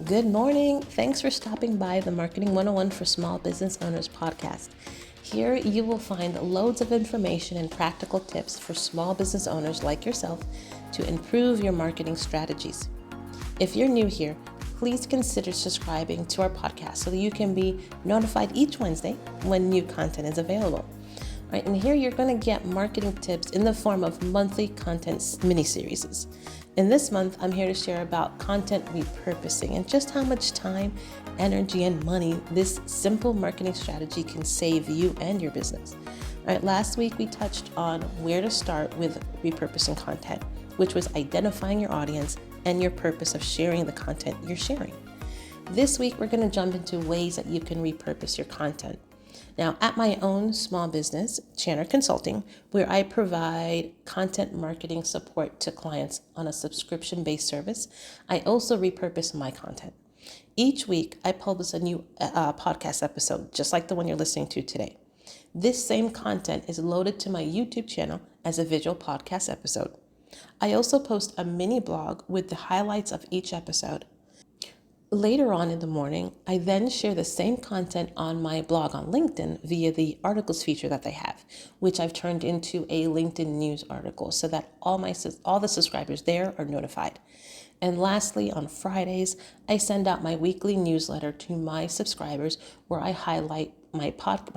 Good morning. Thanks for stopping by the Marketing 101 for Small Business Owners podcast. Here you will find loads of information and practical tips for small business owners like yourself to improve your marketing strategies. If you're new here, please consider subscribing to our podcast so that you can be notified each Wednesday when new content is available. All right, and here you're going to get marketing tips in the form of monthly content mini-series. In this month, I'm here to share about content repurposing and just how much time, energy, and money this simple marketing strategy can save you and your business. All right, last week we touched on where to start with repurposing content, which was identifying your audience and your purpose of sharing the content you're sharing. This week, we're going to jump into ways that you can repurpose your content. Now, at my own small business, Channer Consulting, where I provide content marketing support to clients on a subscription-based service, I also repurpose my content. Each week, I publish a new podcast episode, just like the one you're listening to today. This same content is loaded to my YouTube channel as a visual podcast episode. I also post a mini blog with the highlights of each episode. Later on in the morning, I then share the same content on my blog on LinkedIn via the articles feature that they have, which I've turned into a LinkedIn news article so that all the subscribers there are notified. And lastly, on Fridays, I send out my weekly newsletter to my subscribers where I highlight my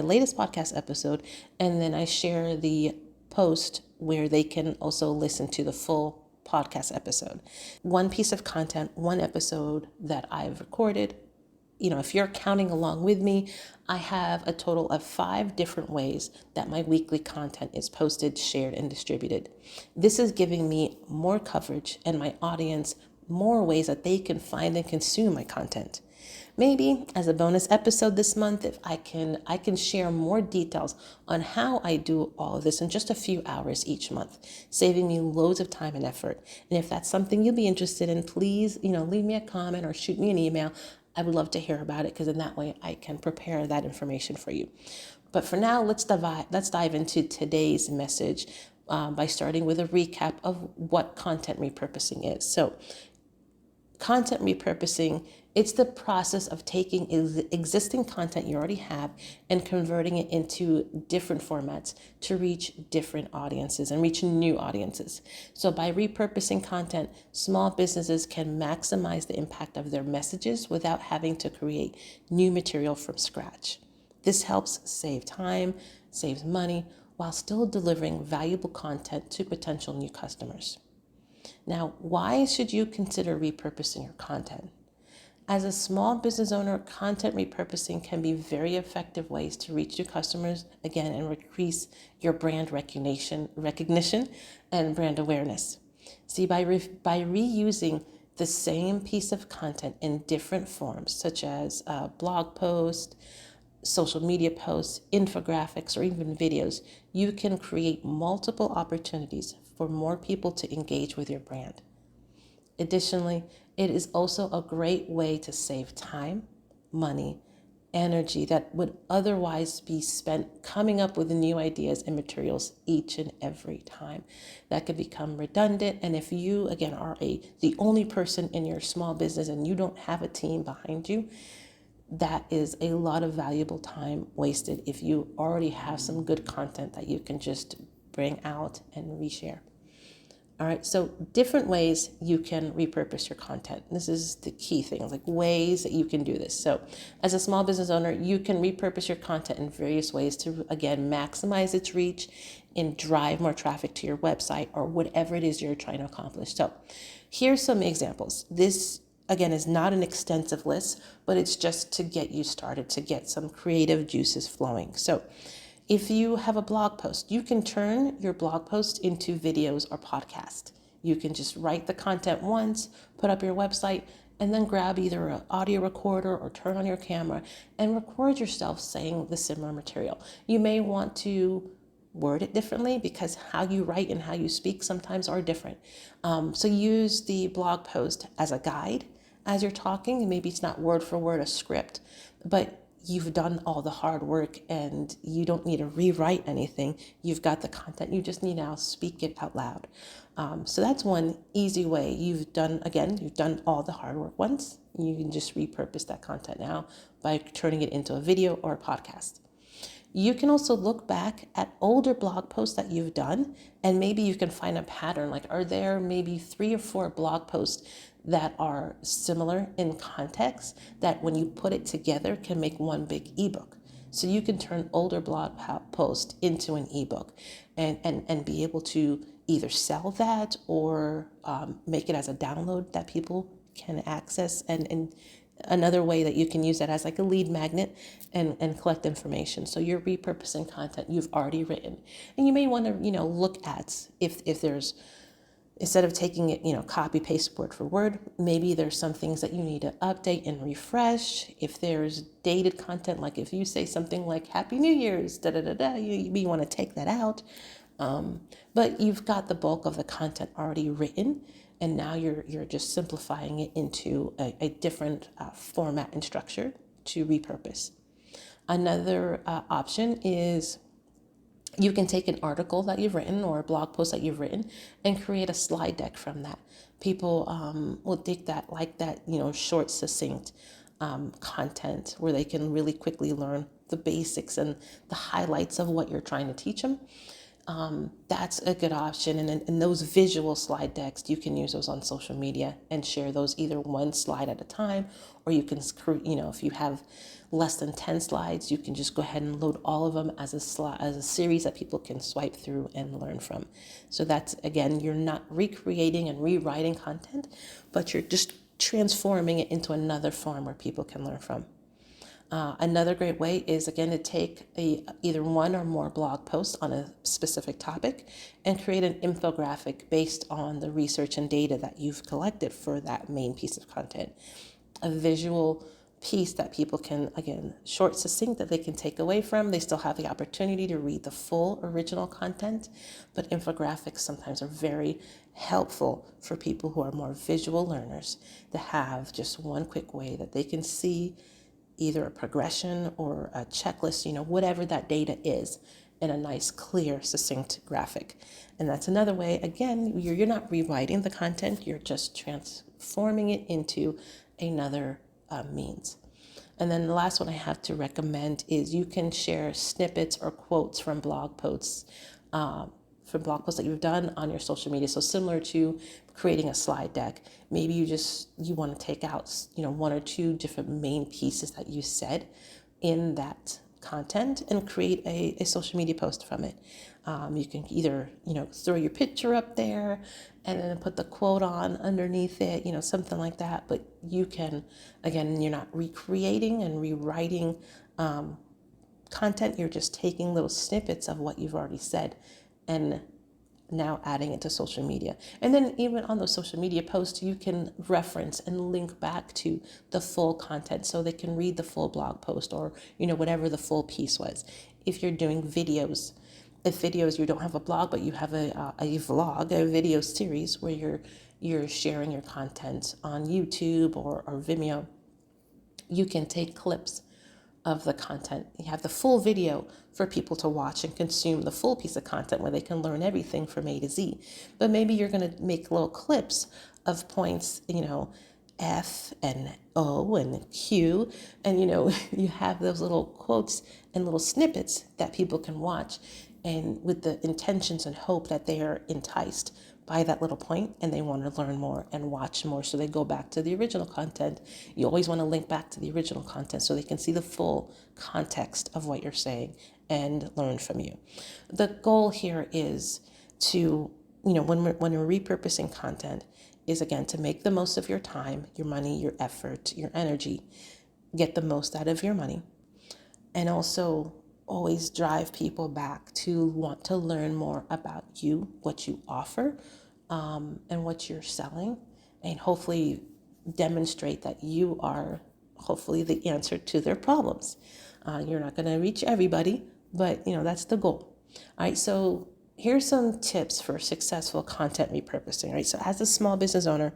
latest podcast episode, and then I share the post where they can also listen to the full podcast episode. One piece of content, one episode that I've recorded. If you're counting along with me, I have a total of 5 different ways that my weekly content is posted, shared, and distributed. This is giving me more coverage and my audience more ways that they can find and consume my content. Maybe as a bonus episode this month, if I can share more details on how I do all of this in just a few hours each month, saving me loads of time and effort. And if that's something you'll be interested in, please, leave me a comment or shoot me an email. I would love to hear about it because in that way I can prepare that information for you. But for now, let's dive into today's message by starting with a recap of what content repurposing is. So, content repurposing, it's the process of taking existing content you already have and converting it into different formats to reach different audiences and reach new audiences. So by repurposing content, small businesses can maximize the impact of their messages without having to create new material from scratch. This helps save time, saves money, while still delivering valuable content to potential new customers. Now, why should you consider repurposing your content? As a small business owner, content repurposing can be very effective ways to reach your customers again and increase your brand recognition and brand awareness. See, by reusing the same piece of content in different forms, such as a blog post, social media posts, infographics, or even videos, you can create multiple opportunities for more people to engage with your brand. Additionally, it is also a great way to save time, money, energy that would otherwise be spent coming up with new ideas and materials each and every time. That could become redundant. And if you, again, are the only person in your small business and you don't have a team behind you, that is a lot of valuable time wasted if you already have some good content that you can just bring out and reshare. All right, so different ways you can repurpose your content. This is the key thing, like ways that you can do this. So as a small business owner, you can repurpose your content in various ways to, again, maximize its reach and drive more traffic to your website or whatever it is you're trying to accomplish. So here's some examples. This, again, is not an extensive list, but it's just to get you started, to get some creative juices flowing. So if you have a blog post, you can turn your blog post into videos or podcast. You can just write the content once, put up your website, and then grab either an audio recorder or turn on your camera and record yourself saying the similar material. You may want to word it differently because how you write and how you speak sometimes are different. So use the blog post as a guide as you're talking, and maybe it's not word for word a script, but you've done all the hard work and you don't need to rewrite anything. You've got the content. You just need to now speak it out loud. So that's one easy way. You've done all the hard work once. You can just repurpose that content now by turning it into a video or a podcast. You can also look back at older blog posts that you've done, and maybe you can find a pattern. Like, are there maybe 3 or 4 blog posts that are similar in context that when you put it together can make one big ebook? So you can turn older blog post into an ebook and be able to either sell that or make it as a download that people can access, and another way that you can use that as like a lead magnet and collect information. So you're repurposing content you've already written. And you may want to, look at if there's, instead of taking it, copy paste word for word, maybe there's some things that you need to update and refresh. If there's dated content, like if you say something like Happy New Year's, you want to take that out. But you've got the bulk of the content already written, and now you're just simplifying it into a different format and structure to repurpose. Another option is you can take an article that you've written or a blog post that you've written and create a slide deck from that. People will dig that, like that, short, succinct content where they can really quickly learn the basics and the highlights of what you're trying to teach them. That's a good option. And those visual slide decks, you can use those on social media and share those either one slide at a time, or you can, if you have less than 10 slides, you can just go ahead and load all of them as a series that people can swipe through and learn from. So that's, again, you're not recreating and rewriting content, but you're just transforming it into another form where people can learn from. Another great way is, again, to take either one or more blog posts on a specific topic and create an infographic based on the research and data that you've collected for that main piece of content. A visual piece that people can, again, short, succinct, that they can take away from. They still have the opportunity to read the full original content, but infographics sometimes are very helpful for people who are more visual learners to have just one quick way that they can see either a progression or a checklist, whatever that data is, in a nice, clear, succinct graphic. And that's another way, again, you're not rewriting the content, you're just transforming it into another means. And then the last one I have to recommend is you can share snippets or quotes from blog posts that you've done on your social media. So similar to creating a slide deck, maybe you want to take out, one or two different main pieces that you said in that content and create a social media post from it. You can either, throw your picture up there and then put the quote on underneath it, something like that. But you can, again, you're not recreating and rewriting content. You're just taking little snippets of what you've already said and now adding it to social media. And then even on those social media posts, you can reference and link back to the full content so they can read the full blog post or, whatever the full piece was. If you're doing videos, you don't have a blog, but you have a vlog, a video series where you're sharing your content on YouTube or Vimeo, you can take clips of the content. You have the full video for people to watch and consume the full piece of content where they can learn everything from A to Z. But maybe you're going to make little clips of points, F and O and Q, and you have those little quotes and little snippets that people can watch, and with the intentions and hope that they are enticed by that little point and they want to learn more and watch more, so they go back to the original content. You always want to link back to the original content so they can see the full context of what you're saying and learn from you. The goal here is to, when we're repurposing content, is again to make the most of your time, your money, your effort, your energy, get the most out of your money, and also always drive people back to want to learn more about you, what you offer, and what you're selling, and hopefully demonstrate that you are hopefully the answer to their problems. You're not going to reach everybody, but that's the goal. All right, so here's some tips for successful content repurposing. All right, so as a small business owner,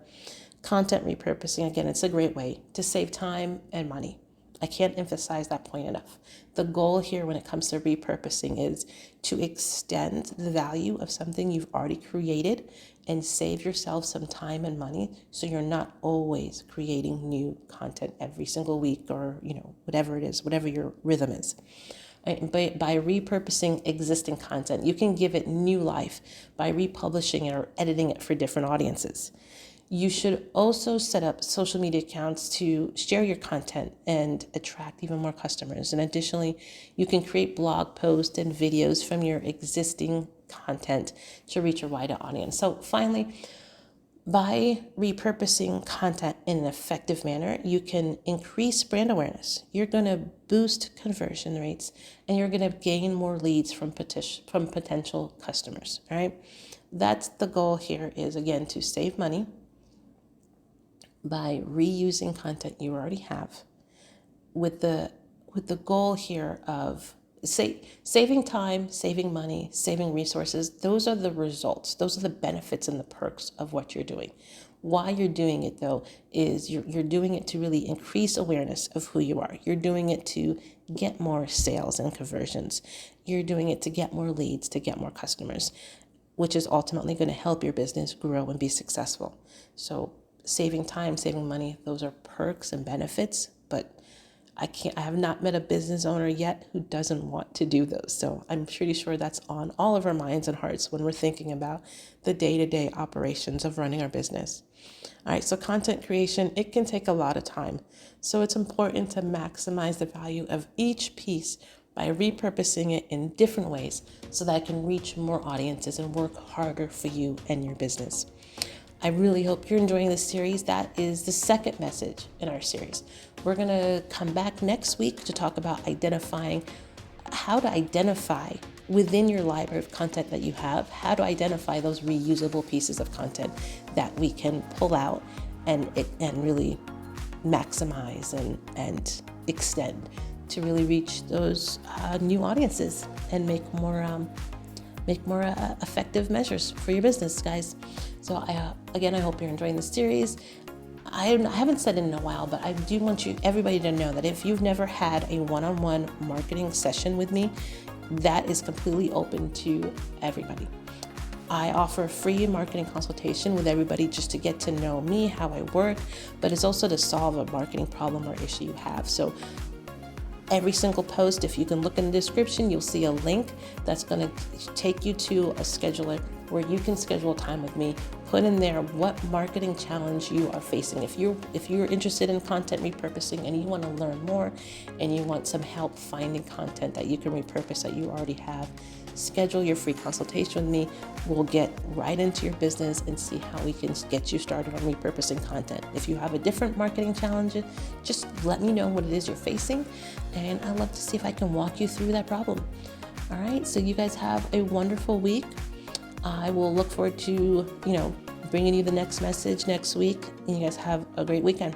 content repurposing, again, it's a great way to save time and money I can't emphasize that point enough. The goal here when it comes to repurposing is to extend the value of something you've already created and save yourself some time and money so you're not always creating new content every single week or, whatever it is, whatever your rhythm is. By repurposing existing content, you can give it new life by republishing it or editing it for different audiences. You should also set up social media accounts to share your content and attract even more customers. And additionally, you can create blog posts and videos from your existing content to reach a wider audience. So finally, by repurposing content in an effective manner, you can increase brand awareness. You're going to boost conversion rates, and you're going to gain more leads from potential customers. All right, that's the goal here. Is again to save money by reusing content you already have, with the goal here of saving time, saving money, saving resources. Those are the results. Those are the benefits and the perks of what you're doing. Why you're doing it, though, is you're doing it to really increase awareness of who you are. You're doing it to get more sales and conversions. You're doing it to get more leads, to get more customers, which is ultimately going to help your business grow and be successful. So saving time, saving money, those are perks and benefits, but I have not met a business owner yet who doesn't want to do those. So I'm pretty sure that's on all of our minds and hearts when we're thinking about the day-to-day operations of running our business. All right, so content creation, it can take a lot of time. So it's important to maximize the value of each piece by repurposing it in different ways so that it can reach more audiences and work harder for you and your business. I really hope you're enjoying this series. That is the second message in our series. We're going to come back next week to talk about how to identify within your library of content that you have, how to identify those reusable pieces of content that we can pull out and really maximize and extend to really reach those new audiences and make more effective measures for your business, guys. So I hope you're enjoying the series. I haven't said it in a while, but I do want everybody to know that if you've never had a one-on-one marketing session with me, that is completely open to everybody. I offer a free marketing consultation with everybody just to get to know me, how I work, but it's also to solve a marketing problem or issue you have. So every single post, if you can look in the description, you'll see a link that's going to take you to a scheduler where you can schedule time with me. Put in there what marketing challenge you are facing. If you're interested in content repurposing and you want to learn more and you want some help finding content that you can repurpose that you already have, schedule your free consultation with me. We'll get right into your business and see how we can get you started on repurposing content. If you have a different marketing challenge, just let me know what it is you're facing, and I'd love to see if I can walk you through that problem. All right, so you guys have a wonderful week. I will look forward to, bringing you the next message next week, and you guys have a great weekend.